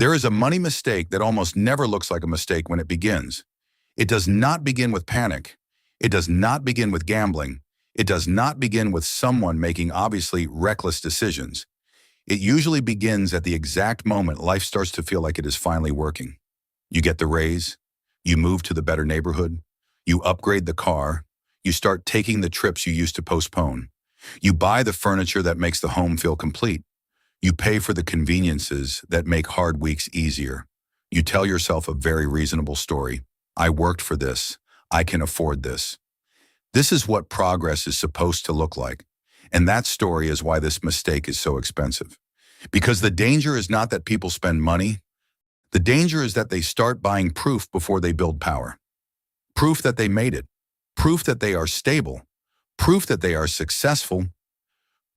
There is a money mistake that almost never looks like a mistake when it begins. It does not begin with panic. It does not begin with gambling. It does not begin with someone making obviously reckless decisions. It usually begins at the exact moment life starts to feel like it is finally working. You get the raise, you move to the better neighborhood, you upgrade the car, you start taking the trips you used to postpone. You buy the furniture that makes the home feel complete. You pay for the conveniences that make hard weeks easier. You tell yourself a very reasonable story. I worked for this. I can afford this. This is what progress is supposed to look like. And that story is why this mistake is so expensive. Because the danger is not that people spend money. The danger is that they start buying proof before they build power. Proof that they made it. Proof that they are stable. Proof that they are successful.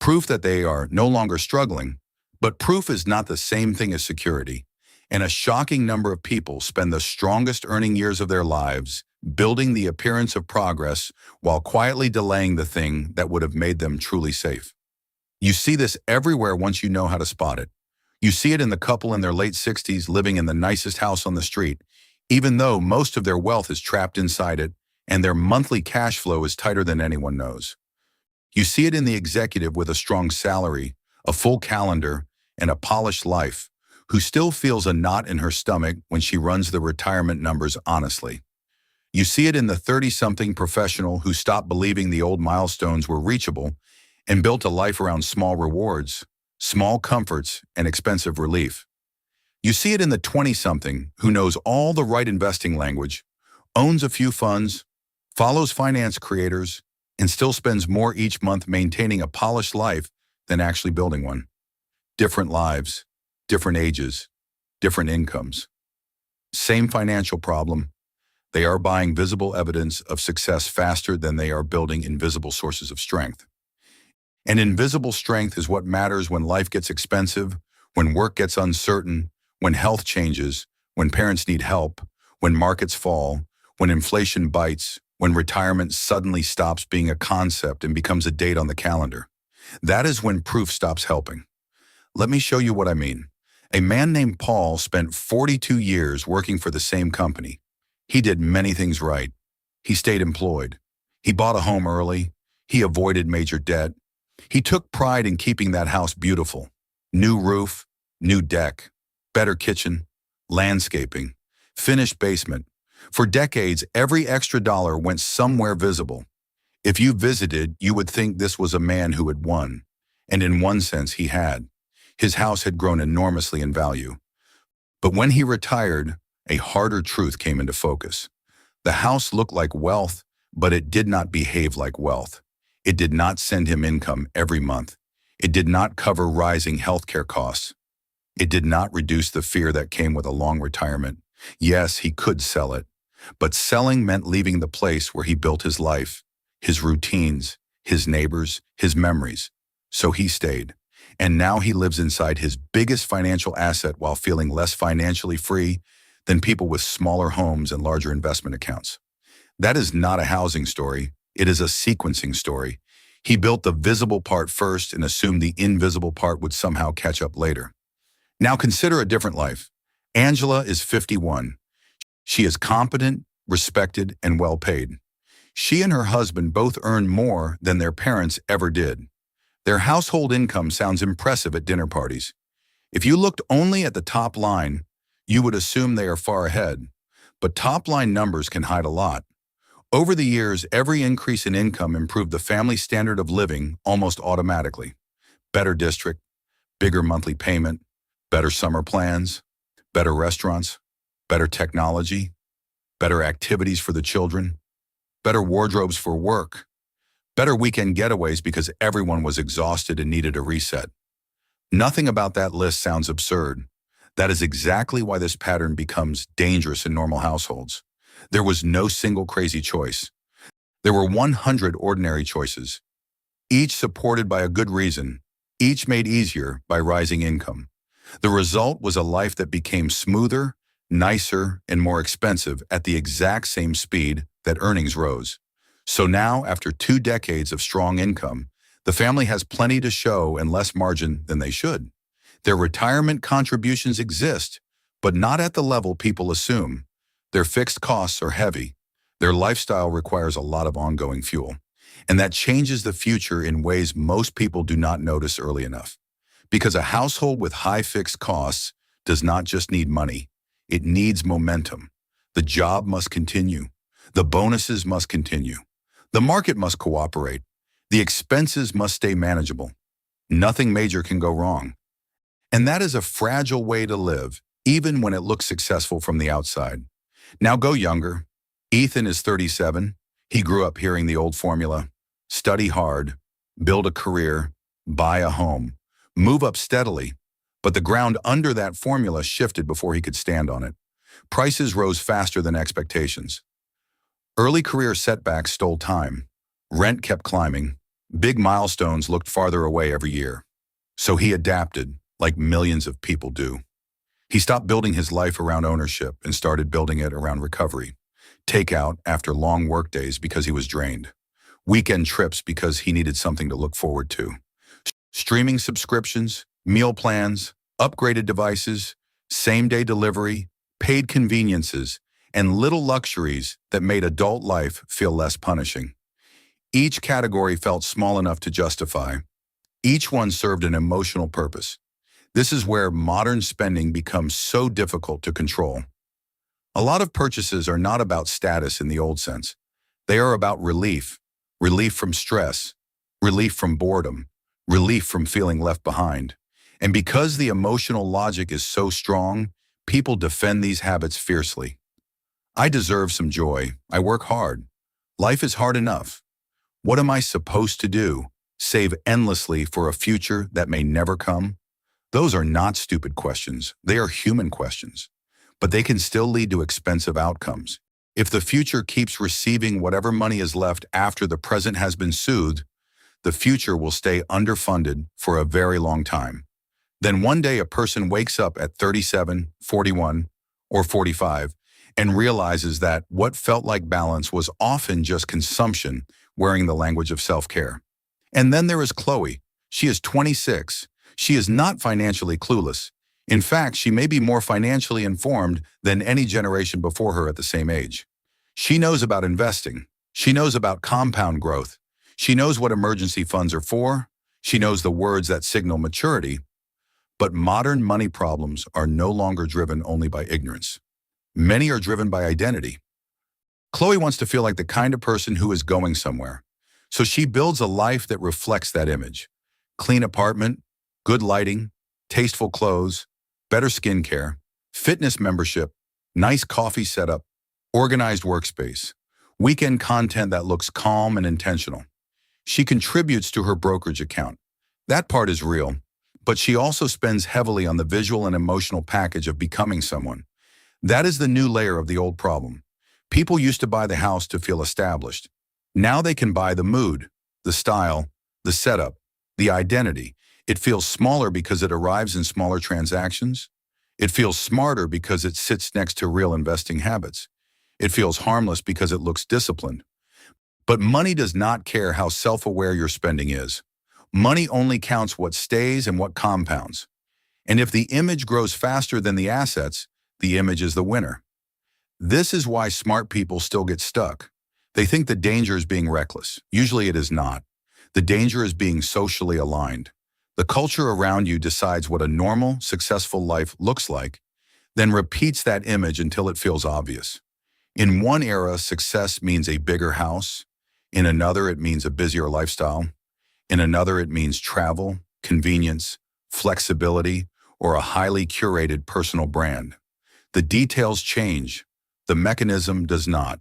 Proof that they are no longer struggling. But proof is not the same thing as security. And a shocking number of people spend the strongest earning years of their lives building the appearance of progress while quietly delaying the thing that would have made them truly safe. You see this everywhere once you know how to spot it. You see it in the couple in their late 60s living in the nicest house on the street, even though most of their wealth is trapped inside it and their monthly cash flow is tighter than anyone knows. You see it in the executive with a strong salary, a full calendar, and a polished life, who still feels a knot in her stomach when she runs the retirement numbers honestly. You see it in the 30-something professional who stopped believing the old milestones were reachable and built a life around small rewards, small comforts, and expensive relief. You see it in the 20-something who knows all the right investing language, owns a few funds, follows finance creators, and still spends more each month maintaining a polished life than actually building one. Different lives, different ages, different incomes. Same financial problem. They are buying visible evidence of success faster than they are building invisible sources of strength. And invisible strength is what matters when life gets expensive, when work gets uncertain, when health changes, when parents need help, when markets fall, when inflation bites, when retirement suddenly stops being a concept and becomes a date on the calendar. That is when proof stops helping. Let me show you what I mean. A man named Paul spent 42 years working for the same company. He did many things right. He stayed employed. He bought a home early. He avoided major debt. He took pride in keeping that house beautiful. New roof, new deck, better kitchen, landscaping, finished basement. For decades, every extra dollar went somewhere visible. If you visited, you would think this was a man who had won. And in one sense, he had. His house had grown enormously in value. But when he retired, a harder truth came into focus. The house looked like wealth, but it did not behave like wealth. It did not send him income every month. It did not cover rising healthcare costs. It did not reduce the fear that came with a long retirement. Yes, he could sell it, but selling meant leaving the place where he built his life, his routines, his neighbors, his memories. So he stayed. And now he lives inside his biggest financial asset while feeling less financially free than people with smaller homes and larger investment accounts. That is not a housing story. It is a sequencing story. He built the visible part first and assumed the invisible part would somehow catch up later. Now consider a different life. Angela is 51. She is competent, respected, and well paid. She and her husband both earn more than their parents ever did. Their household income sounds impressive at dinner parties. If you looked only at the top line, you would assume they are far ahead. But top-line numbers can hide a lot. Over the years, every increase in income improved the family standard of living almost automatically. Better district, bigger monthly payment, better summer plans, better restaurants, better technology, better activities for the children, better wardrobes for work, better weekend getaways because everyone was exhausted and needed a reset. Nothing about that list sounds absurd. That is exactly why this pattern becomes dangerous in normal households. There was no single crazy choice. There were 100 ordinary choices, each supported by a good reason, each made easier by rising income. The result was a life that became smoother, nicer, and more expensive at the exact same speed that earnings rose. So now, after 2 decades of strong income, the family has plenty to show and less margin than they should. Their retirement contributions exist, but not at the level people assume. Their fixed costs are heavy. Their lifestyle requires a lot of ongoing fuel. And that changes the future in ways most people do not notice early enough. Because a household with high fixed costs does not just need money, it needs momentum. The job must continue. The bonuses must continue. The market must cooperate. The expenses must stay manageable. Nothing major can go wrong. And that is a fragile way to live, even when it looks successful from the outside. Now go younger. Ethan is 37. He grew up hearing the old formula: study hard, build a career, buy a home, move up steadily. But the ground under that formula shifted before he could stand on it. Prices rose faster than expectations. Early career setbacks stole time. Rent kept climbing. Big milestones looked farther away every year. So he adapted, like millions of people do. He stopped building his life around ownership and started building it around recovery. Takeout after long workdays because he was drained. Weekend trips because he needed something to look forward to. Streaming subscriptions, meal plans, upgraded devices, same-day delivery, paid conveniences, and little luxuries that made adult life feel less punishing. Each category felt small enough to justify. Each one served an emotional purpose. This is where modern spending becomes so difficult to control. A lot of purchases are not about status in the old sense. They are about relief. Relief from stress, relief from boredom, relief from feeling left behind. And because the emotional logic is so strong, people defend these habits fiercely. I deserve some joy. I work hard. Life is hard enough. What am I supposed to do? Save endlessly for a future that may never come? Those are not stupid questions. They are human questions. But they can still lead to expensive outcomes. If the future keeps receiving whatever money is left after the present has been soothed, the future will stay underfunded for a very long time. Then one day a person wakes up at 37, 41, or 45 and realizes that what felt like balance was often just consumption, wearing the language of self-care. And then there is Chloe. She is 26. She is not financially clueless. In fact, she may be more financially informed than any generation before her at the same age. She knows about investing. She knows about compound growth. She knows what emergency funds are for. She knows the words that signal maturity. But modern money problems are no longer driven only by ignorance. Many are driven by identity. Chloe wants to feel like the kind of person who is going somewhere. So she builds a life that reflects that image. Clean apartment, good lighting, tasteful clothes, better skincare, fitness membership, nice coffee setup, organized workspace, weekend content that looks calm and intentional. She contributes to her brokerage account. That part is real, but she also spends heavily on the visual and emotional package of becoming someone. That is the new layer of the old problem. People used to buy the house to feel established. Now they can buy the mood, the style, the setup, the identity. It feels smaller because it arrives in smaller transactions. It feels smarter because it sits next to real investing habits. It feels harmless because it looks disciplined. But money does not care how self-aware your spending is. Money only counts what stays and what compounds. And if the image grows faster than the assets, the image is the winner. This is why smart people still get stuck. They think the danger is being reckless. Usually it is not. The danger is being socially aligned. The culture around you decides what a normal, successful life looks like, then repeats that image until it feels obvious. In one era, success means a bigger house. In another, it means a busier lifestyle. In another, it means travel, convenience, flexibility, or a highly curated personal brand. The details change. The mechanism does not.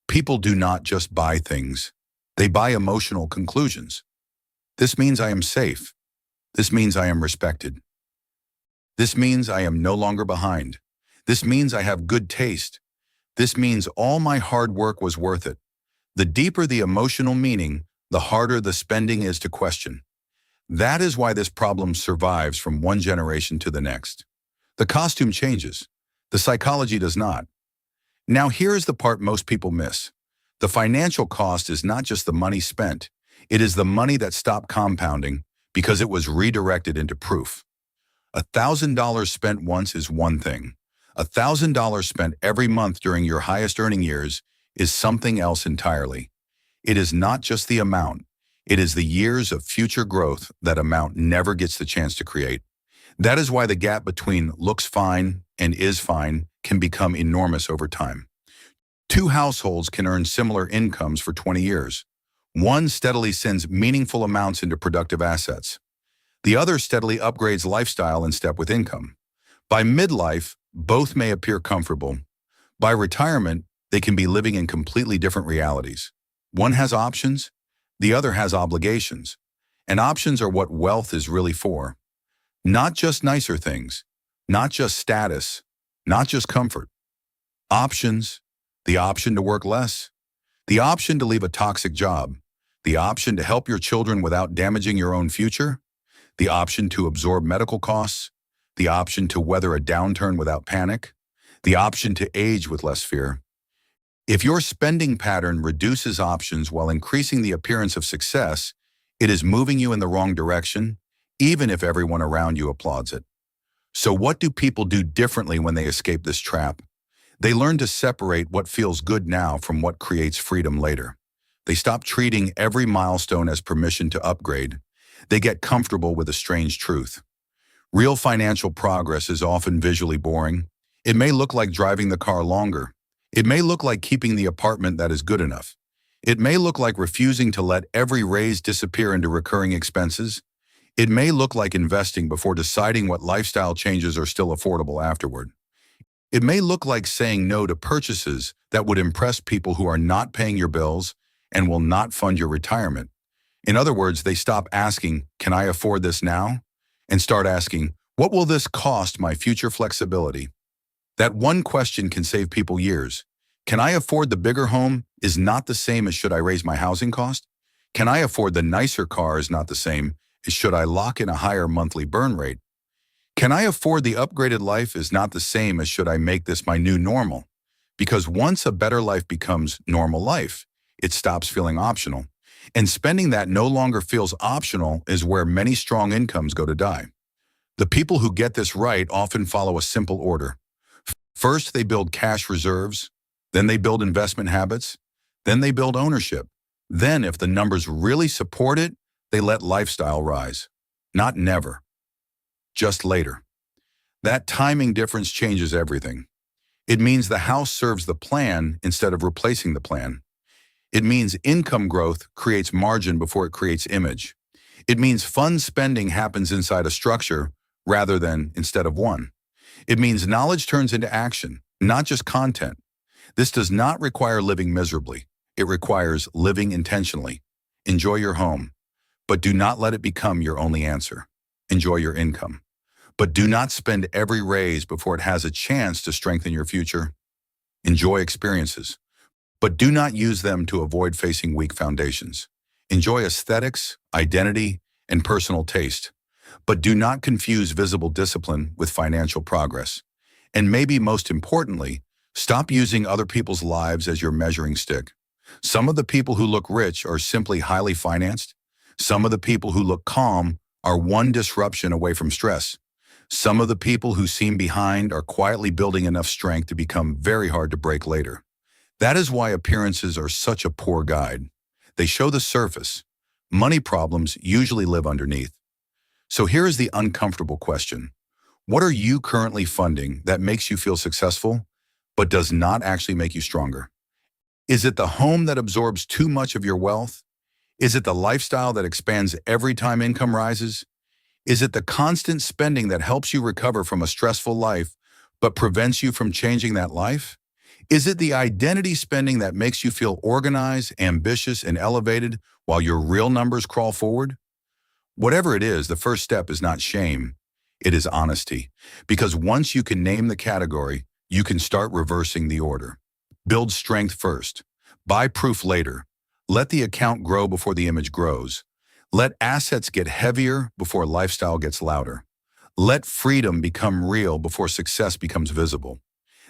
People do not just buy things. They buy emotional conclusions. This means I am safe. This means I am respected. This means I am no longer behind. This means I have good taste. This means all my hard work was worth it. The deeper the emotional meaning, the harder the spending is to question. That is why this problem survives from one generation to the next. The costume changes. The psychology does not. Now here is the part most people miss. The financial cost is not just the money spent. It is the money that stopped compounding because it was redirected into proof. $1,000 spent once is one thing. $1,000 spent every month during your highest earning years is something else entirely. It is not just the amount. It is the years of future growth that amount never gets the chance to create. That is why the gap between looks fine and is fine can become enormous over time. Two households can earn similar incomes for 20 years. One steadily sends meaningful amounts into productive assets. The other steadily upgrades lifestyle in step with income. By midlife, both may appear comfortable. By retirement, they can be living in completely different realities. One has options, the other has obligations. And options are what wealth is really for. Not just nicer things, not just status, not just comfort. Options, the option to work less, the option to leave a toxic job, the option to help your children without damaging your own future, the option to absorb medical costs, the option to weather a downturn without panic, the option to age with less fear. If your spending pattern reduces options while increasing the appearance of success, it is moving you in the wrong direction, even if everyone around you applauds it. So what do people do differently when they escape this trap? They learn to separate what feels good now from what creates freedom later. They stop treating every milestone as permission to upgrade. They get comfortable with a strange truth. Real financial progress is often visually boring. It may look like driving the car longer. It may look like keeping the apartment that is good enough. It may look like refusing to let every raise disappear into recurring expenses. It may look like investing before deciding what lifestyle changes are still affordable afterward. It may look like saying no to purchases that would impress people who are not paying your bills and will not fund your retirement. In other words, they stop asking, "Can I afford this now?" and start asking, "What will this cost my future flexibility?" That one question can save people years. Can I afford the bigger home is not the same as should I raise my housing cost? Can I afford the nicer car is not the same as should I lock in a higher monthly burn rate? Can I afford the upgraded life is not the same as should I make this my new normal? Because once a better life becomes normal life, it stops feeling optional. And spending that no longer feels optional is where many strong incomes go to die. The people who get this right often follow a simple order. First, they build cash reserves. Then they build investment habits. Then they build ownership. Then, if the numbers really support it, they let lifestyle rise. Not never. Just later. That timing difference changes everything. It means the house serves the plan instead of replacing the plan. It means income growth creates margin before it creates image. It means fun spending happens inside a structure rather than instead of one. It means knowledge turns into action, not just content. This does not require living miserably. It requires living intentionally. Enjoy your home, but do not let it become your only answer. Enjoy your income, but do not spend every raise before it has a chance to strengthen your future. Enjoy experiences, but do not use them to avoid facing weak foundations. Enjoy aesthetics, identity, and personal taste, but do not confuse visible discipline with financial progress. And maybe most importantly, stop using other people's lives as your measuring stick. Some of the people who look rich are simply highly financed. Some of the people who look calm are one disruption away from stress. Some of the people who seem behind are quietly building enough strength to become very hard to break later. That is why appearances are such a poor guide. They show the surface. Money problems usually live underneath. So here is the uncomfortable question. What are you currently funding that makes you feel successful, but does not actually make you stronger? Is it the home that absorbs too much of your wealth? Is it the lifestyle that expands every time income rises? Is it the constant spending that helps you recover from a stressful life, but prevents you from changing that life? Is it the identity spending that makes you feel organized, ambitious, and elevated while your real numbers crawl forward? Whatever it is, the first step is not shame, it is honesty. Because once you can name the category, you can start reversing the order. Build strength first. Buy proof later. Let the account grow before the image grows. Let assets get heavier before lifestyle gets louder. Let freedom become real before success becomes visible.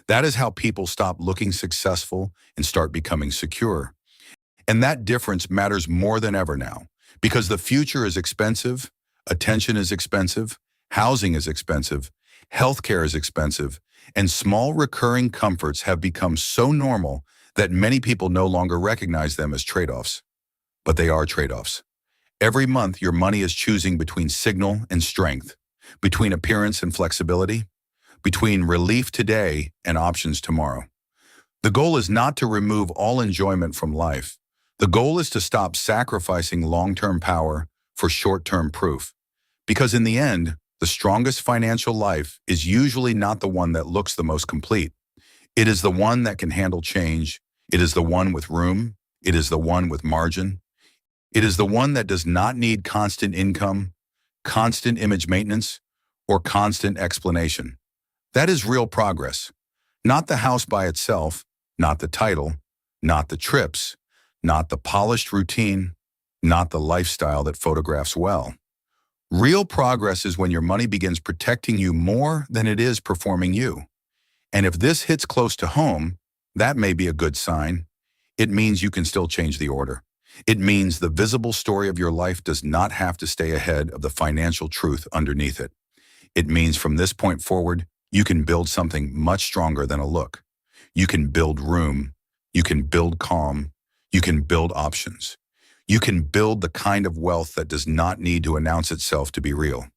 That is how people stop looking successful and start becoming secure. And that difference matters more than ever now, because the future is expensive, attention is expensive, housing is expensive, Healthcare is expensive, and small recurring comforts have become so normal that many people no longer recognize them as trade-offs. But they are trade-offs. Every month, your money is choosing between signal and strength, between appearance and flexibility, between relief today and options tomorrow. The goal is not to remove all enjoyment from life. The goal is to stop sacrificing long-term power for short-term proof. Because in the end, the strongest financial life is usually not the one that looks the most complete. It is the one that can handle change. It is the one with room. It is the one with margin. It is the one that does not need constant income, constant image maintenance, or constant explanation. That is real progress. Not the house by itself, not the title, not the trips, not the polished routine, not the lifestyle that photographs well. Real progress is when your money begins protecting you more than it is performing you. And if this hits close to home, that may be a good sign. It means you can still change the order. It means the visible story of your life does not have to stay ahead of the financial truth underneath it. It means from this point forward, you can build something much stronger than a look. You can build room. You can build calm. You can build options. You can build the kind of wealth that does not need to announce itself to be real.